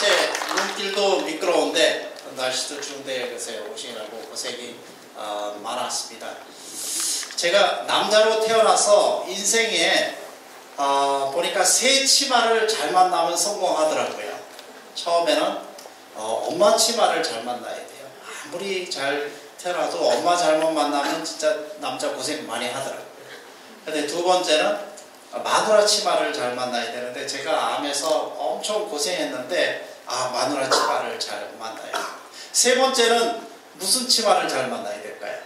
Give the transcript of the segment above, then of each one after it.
어째 눈길도 미끄러운데 날씨도 추운데 글쎄 오시느라고 고생이 많았습니다. 제가 남자로 태어나서 인생에 보니까 새 치마를 잘 만나면 성공하더라고요. 처음에는 엄마 치마를 잘 만나야 돼요. 아무리 잘 태어나도 엄마 잘못 만나면 진짜 남자 고생 많이 하더라고요. 근데 두 번째는 마누라 치마를 잘 만나야 되는데 제가 암에서 엄청 고생했는데 마누라 치마를 잘 만나요. 세 번째는 무슨 치마를 잘 만나야 될까요?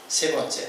세 번째,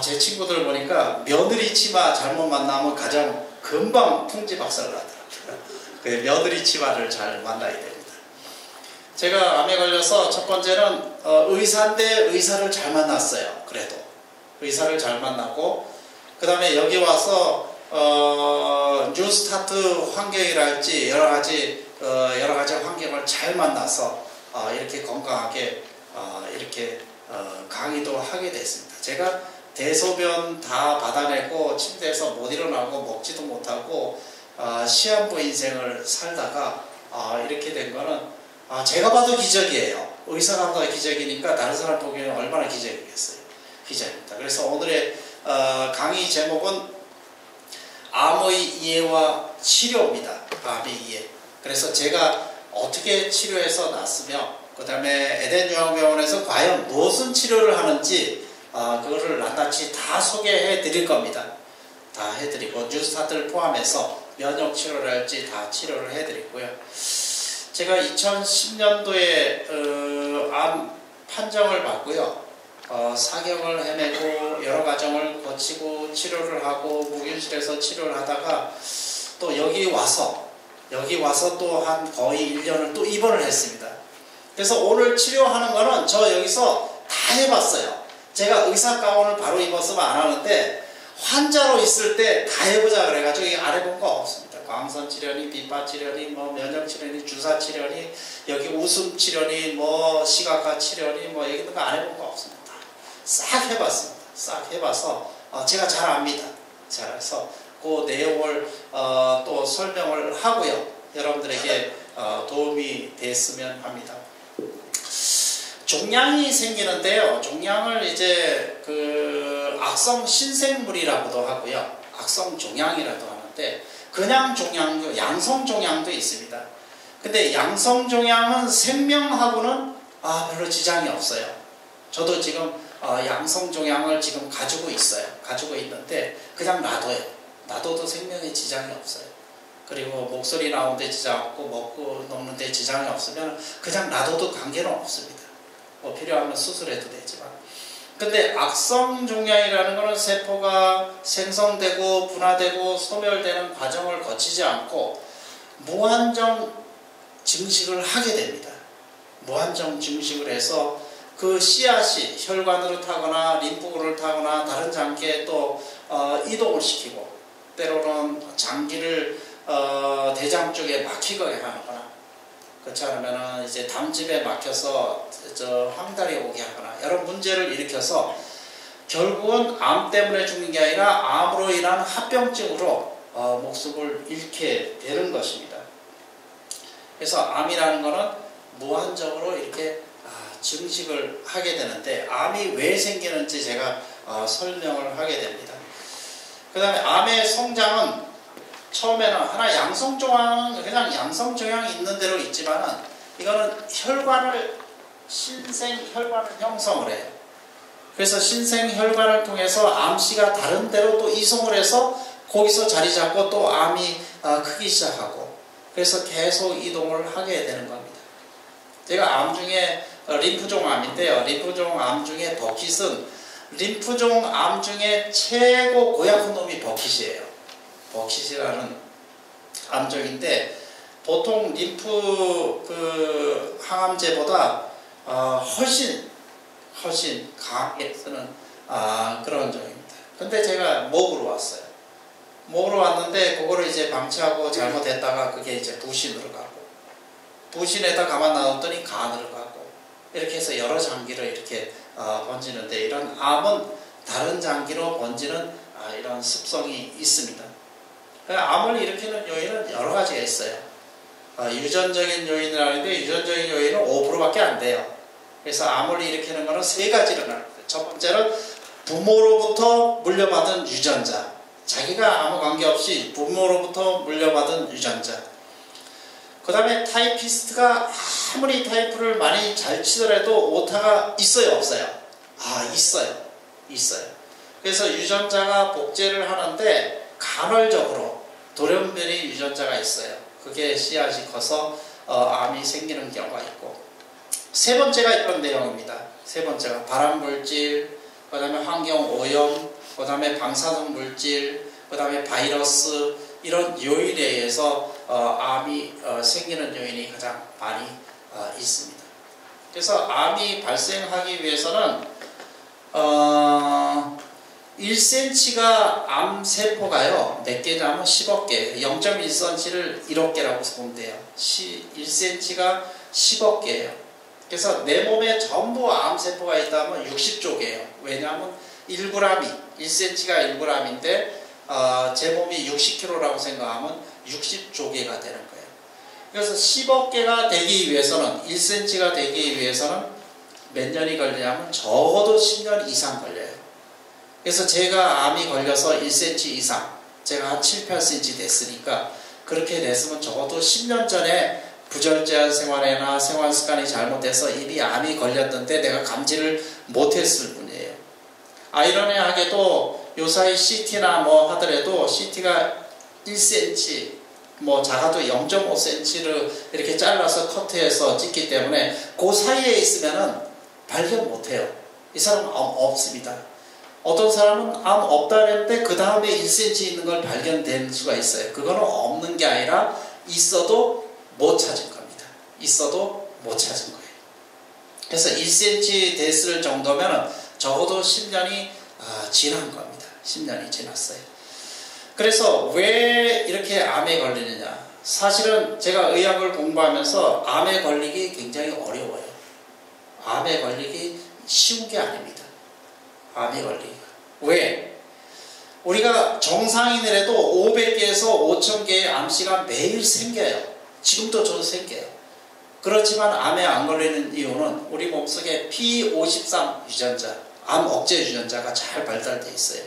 제 친구들 보니까 며느리 치마 잘못 만나면 가장 금방 풍지박살을 하더라고요. 며느리 치마를 잘 만나야 됩니다. 제가 암에 걸려서 첫 번째는 의사인데 의사를 잘 만났어요. 그래도 의사를 잘 만나고, 그 다음에 여기 와서 뉴스타트 환경이랄지 여러 가지 환경을 잘 만나서 이렇게 건강하게 이렇게 강의도 하게 됐습니다. 제가 대소변 다 받아내고 침대에서 못 일어나고 먹지도 못하고 시한부 인생을 살다가 이렇게 된 거는 제가 봐도 기적이에요. 의사가 봐도 기적이니까 다른 사람 보기에는 얼마나 기적이겠어요. 기적입니다. 그래서 오늘의 강의 제목은 암의 이해와 치료입니다. 암의 이해. 그래서 제가 어떻게 치료해서 낫으며, 그 다음에 에덴요양병원에서 과연 무슨 치료를 하는지 그거를 낱낱이 다 소개해 드릴 겁니다. 다 해드리고 뉴스타트를 포함해서 면역 치료를 할지 다 치료를 해드리고요. 제가 2010년도에 암 판정을 받고요. 사경을 헤매고 여러 과정을 거치고 치료를 하고 무균실에서 치료를 하다가 또 여기 와서 또 한 거의 1년을 또 입원을 했습니다. 그래서 오늘 치료하는 거는 저 여기서 다 해봤어요. 제가 의사 가운을 바로 입었으면 안 하는데 환자로 있을 때 다 해보자 그래가지고 안 해본 거 없습니다. 광선 치료니, 비파 치료니, 면역 치료니, 주사 치료니, 여기 웃음 치료니, 시각화 치료니, 여기 있는 거 안 해본 거 없습니다. 싹 해봤습니다. 싹 해봐서 제가 잘 압니다. 잘해서 그 내용을 또 설명을 하고요. 여러분들에게 도움이 됐으면 합니다. 종양이 생기는데요. 종양을 이제 악성 신생물이라고도 하고요. 악성 종양이라도 하는데 그냥 종양도, 양성 종양도 있습니다. 근데 양성 종양은 생명하고는 별로 지장이 없어요. 저도 지금 양성 종양을 지금 가지고 있어요. 가지고 있는데 그냥 놔둬요. 놔둬도 생명에 지장이 없어요. 그리고 목소리 나오는데 지장 없고 먹고 녹는데 지장이 없으면 그냥 놔둬도 관계는 없습니다. 필요하면 수술해도 되지만. 근데 악성 종양이라는 것은 세포가 생성되고 분화되고 소멸되는 과정을 거치지 않고 무한정 증식을 하게 됩니다. 무한정 증식을 해서 그 씨앗이 혈관으로 타거나 림프구를 타거나 다른 장기에 또 이동을 시키고, 때로는 장기를 대장 쪽에 막히게 하거나, 그렇지 않으면 이제 담즙에 막혀서 황달이 오게 하거나 여러 문제를 일으켜서 결국은 암 때문에 죽는 게 아니라 암으로 인한 합병증으로 목숨을 잃게 되는 것입니다. 그래서 암이라는 것은 무한정으로 이렇게 증식을 하게 되는데, 암이 왜 생기는지 제가 설명을 하게 됩니다. 그 다음에 암의 성장은 처음에는 하나 양성종양은 그냥 양성종양이 있는 대로 있지만은 이거는 신생혈관을 형성을 해요. 그래서 신생혈관을 통해서 암씨가 다른 데로 또 이송을 해서 거기서 자리 잡고 또 암이 크기 시작하고, 그래서 계속 이동을 하게 되는 겁니다. 제가 암 중에 림프종 암인데요. 림프종 암 중에 버킷은 림프종 암 중에 최고 고약한 놈이 버킷이에요. 버킷이라는 암종인데 보통 림프 항암제보다 훨씬 강하게 쓰는 그런 종입니다. 근데 제가 목으로 왔어요. 목으로 왔는데 그거를 이제 방치하고 잘못했다가 그게 이제 부신으로 가고, 부신에다 가만 놔뒀더니 간으로 가고, 이렇게 해서 여러 장기를 이렇게 번지는데, 이런 암은 다른 장기로 번지는 이런 습성이 있습니다. 암을 일으키는 요인은 여러 가지가 있어요. 유전적인 요인이라는데 유전적인 요인은 5%밖에 안 돼요. 그래서 암을 일으키는 것은 세 가지로 나눠요. 첫 번째는 부모로부터 물려받은 유전자. 자기가 아무 관계없이 부모로부터 물려받은 유전자. 그 다음에 타이피스트가 아무리 타이프를 많이 잘 치더라도 오타가 있어요, 없어요? 있어요. 그래서 유전자가 복제를 하는데 간헐적으로 돌연변이 유전자가 있어요. 그게 씨앗이 커서 암이 생기는 경우가 있고, 세 번째가 이런 내용입니다. 세 번째가 발암물질, 그 다음에 환경오염, 그 다음에 방사능 물질, 그 다음에 바이러스, 이런 요인에 의해서 암이 생기는 요인이 가장 많이 있습니다. 그래서 암이 발생하기 위해서는 1cm가 암세포가요, 몇 개냐면 10억 개, 0.1cm를 1억 개라고 보면 돼요. 1cm가 10억 개예요. 그래서 내 몸에 전부 암세포가 있다면 60조개예요. 왜냐하면 1g이, 1cm가 1g인데 제 몸이 60kg라고 생각하면 60조개가 되는 거예요. 그래서 10억 개가 되기 위해서는, 1cm가 되기 위해서는 몇 년이 걸리냐면 적어도 10년 이상 걸려요. 그래서 제가 암이 걸려서 1cm 이상, 제가 한 7, 8cm 됐으니까, 그렇게 됐으면 적어도 10년 전에 부절제한 생활이나 생활습관이 잘못돼서 이미 암이 걸렸는데 내가 감지를 못했을 뿐이에요. 아이러니하게도 요사이 CT나 뭐 하더라도 CT가 1cm, 뭐 작아도 0.5cm를 이렇게 잘라서 커트해서 찍기 때문에 그 사이에 있으면은 발견 못해요. 이 사람은 암 없습니다. 어떤 사람은 암 없다 그랬는데 그 다음에 1cm 있는 걸 발견될 수가 있어요. 그거는 없는 게 아니라 있어도 못 찾은 겁니다. 있어도 못 찾은 거예요. 그래서 1cm 됐을 정도면 적어도 10년이 지난 겁니다. 10년이 지났어요. 그래서 왜 이렇게 암에 걸리느냐. 사실은 제가 의학을 공부하면서 암에 걸리기 굉장히 어려워요. 암에 걸리기 쉬운 게 아닙니다. 암에 걸리기가. 왜? 우리가 정상인이라도 500개에서 5000개의 암씨가 매일 생겨요. 지금도 저도 생겨요. 그렇지만 암에 안 걸리는 이유는 우리 몸속에 P53 유전자, 암 억제 유전자가 잘 발달되어 있어요.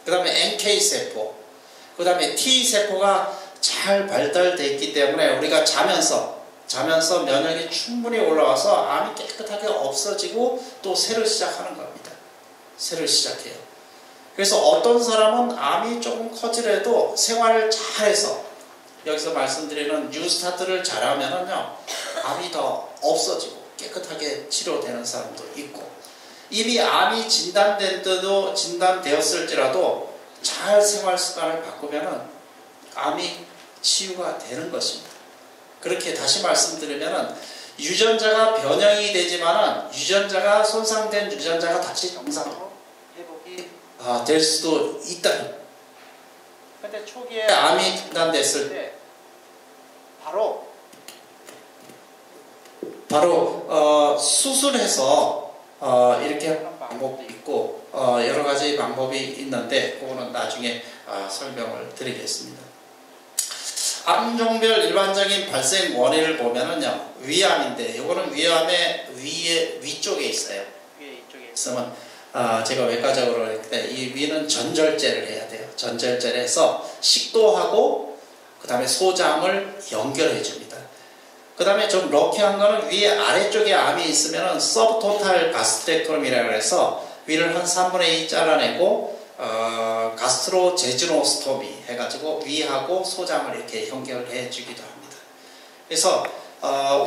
그 다음에 NK세포, 그 다음에 T세포가 잘 발달되어 있기 때문에 우리가 자면서 면역이 충분히 올라와서 암이 깨끗하게 없어지고 또 새로 시작하는 겁니다. 새로 시작해요. 그래서 어떤 사람은 암이 조금 커지더라도 생활을 잘해서, 여기서 말씀드리는 뉴스타트를 잘하면은요, 암이 더 없어지고 깨끗하게 치료되는 사람도 있고, 이미 암이 진단되었을지라도 잘 생활 습관을 바꾸면은 암이 치유가 되는 것입니다. 그렇게 다시 말씀드리면은 유전자가 변형이 되지만은 유전자가 손상된 유전자가 다시 정상으로 회복이 될 수도 있다. 근데 초기에 암이 진단됐을 때 바로 수술해서 이렇게 하는 방법도 있고 여러 가지 방법이 있는데 그거는 나중에 설명을 드리겠습니다. 암종별 일반적인 발생 원인을 보면은요, 위암인데 이거는 위암의 위쪽에 있어요. 위에 이쪽에 있으면 제가 외과적으로 할 때 이 위는 전절제를 해야 돼요. 전절제를 해서 식도하고 그 다음에 소장을 연결해 줍니다. 그 다음에 좀 럭키한 거는 위에 아래쪽에 암이 있으면 서브토탈 가스트렉토미라고 해서 위를 한 3분의 2 잘라내고 가스트로 제즈노스토미 해가지고 위하고 소장을 이렇게 연결해 주기도 합니다. 그래서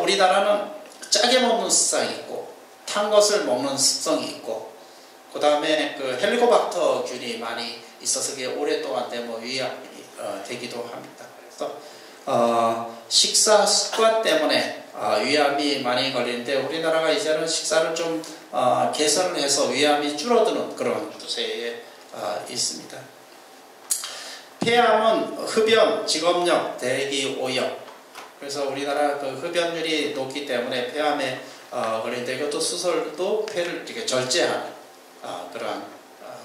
우리나라는 짜게 먹는 습성이 있고 탄 것을 먹는 습성이 있고 그 다음에 그 헬리코박터 균이 많이 있어서 그게 오랫동안 되면 위암이 되기도 합니다. 그래서 식사 습관 때문에 위암이 많이 걸리는데 우리나라가 이제는 식사를 좀 개선을 해서 위암이 줄어드는 그런 추세에 있습니다. 폐암은 흡연, 직업력, 대기 오염. 그래서 우리나라 그 흡연율이 높기 때문에 폐암에 걸리는데 이것도 수술도 폐를 이렇게 절제하는 그러한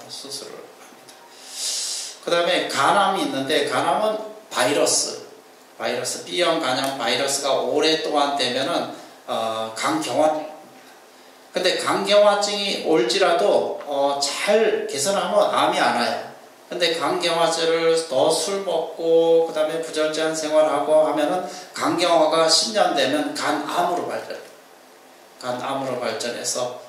수술을 합니다. 그 다음에 간암이 있는데 간암은 바이러스, 바이러스, B형 간염 바이러스가 오랫동안 되면은 간경화. 근데 간경화증이 올지라도 잘 개선하면 암이 안 와요. 근데 간경화제를 더 술 먹고 그 다음에 부절제한 생활하고 하면은 간경화가 10년 되면 간암으로 발전해서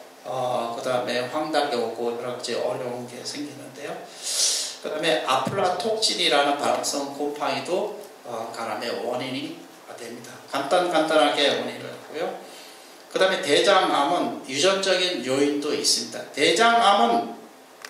그 다음에 황달이 오고 여러 가지 어려운 게 생기는데요. 그 다음에 아플라톡신이라는 발암성 곰팡이도 간암의 원인이 됩니다. 간단하게 원인을 하고요. 그 다음에 대장암은 유전적인 요인도 있습니다. 대장암은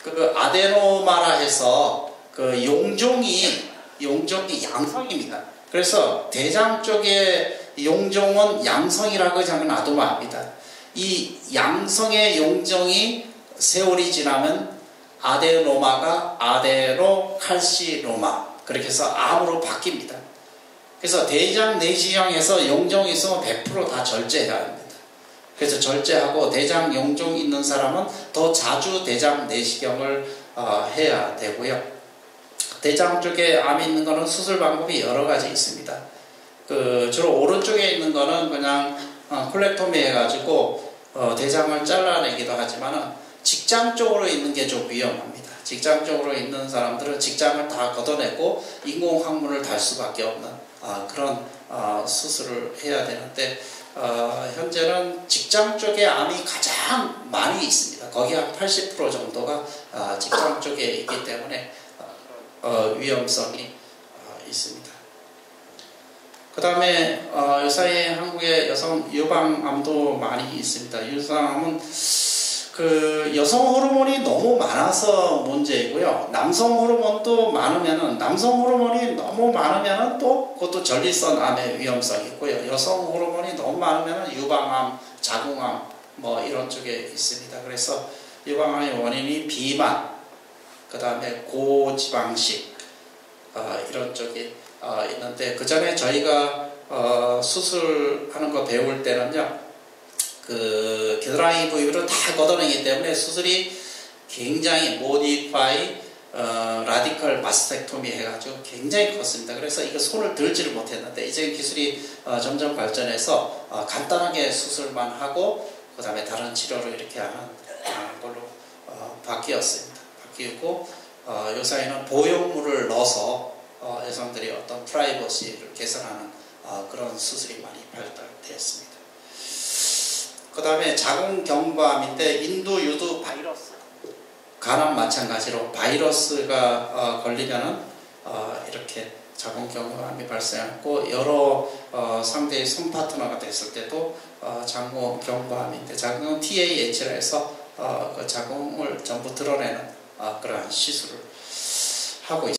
그 아데노마라 해서 그 용종이 양성입니다. 그래서 대장 쪽의 용종은 양성이라고 그냥 놔두면 압니다. 이 양성의 용종이 세월이 지나면 아데노마가 아데노칼시노마 그렇게 해서 암으로 바뀝니다. 그래서 대장 내시경에서 용종이 있으면 100% 다 절제해야 합니다. 그래서 절제하고 대장 용종 있는 사람은 더 자주 대장 내시경을 해야 되고요. 대장 쪽에 암이 있는 거는 수술 방법이 여러 가지 있습니다. 주로 오른쪽에 있는 거는 그냥 콜렉토미 해가지고 대장을 잘라내기도 하지만은 직장 쪽으로 있는 게 좀 위험합니다. 직장 쪽으로 있는 사람들은 직장을 다 걷어내고 인공항문을 달 수밖에 없는 그런 수술을 해야 되는데 현재는 직장 쪽에 암이 가장 많이 있습니다. 거기 한 80% 정도가 직장 쪽에 있기 때문에 위험성이 있습니다. 그 다음에 요사이 한국에 여성 유방암도 많이 있습니다. 유방암은 그 여성 호르몬이 너무 많아서 문제이고요. 남성 호르몬도 많으면은 또 그것도 전립선 암의 위험성이 있고요. 여성 호르몬이 너무 많으면은 유방암, 자궁암 뭐 이런 쪽에 있습니다. 그래서 유방암의 원인이 비만, 그 다음에 고지방식 이런 쪽이 있는데 그 전에 저희가 수술하는 거 배울 때는요. 그 겨드랑이 부위를 다 걷어내기 때문에 수술이 굉장히 모디파이 라디컬 마스텍토미 해가지고 굉장히 컸습니다. 그래서 이거 손을 들지를 못했는데 이제 기술이 점점 발전해서 간단하게 수술만 하고 그 다음에 다른 치료를 이렇게 하는 걸로 바뀌었습니다. 바뀌고 요사이는 보형물을 넣어서 여성들이 어떤 프라이버시를 개선하는 그런 수술이 많이 발달되었습니다. 그 다음에 자궁경부암인데 인두, 유두, 바이러스 간암 마찬가지로 바이러스가 걸리면은 이렇게 자궁경부암이 발생하고 여러 상대의 손 파트너가 됐을 때도 자궁경부암인데 자궁은 TAH라 해서 그 자궁을 전부 드러내는 그러한 시술을 하고 있습니다.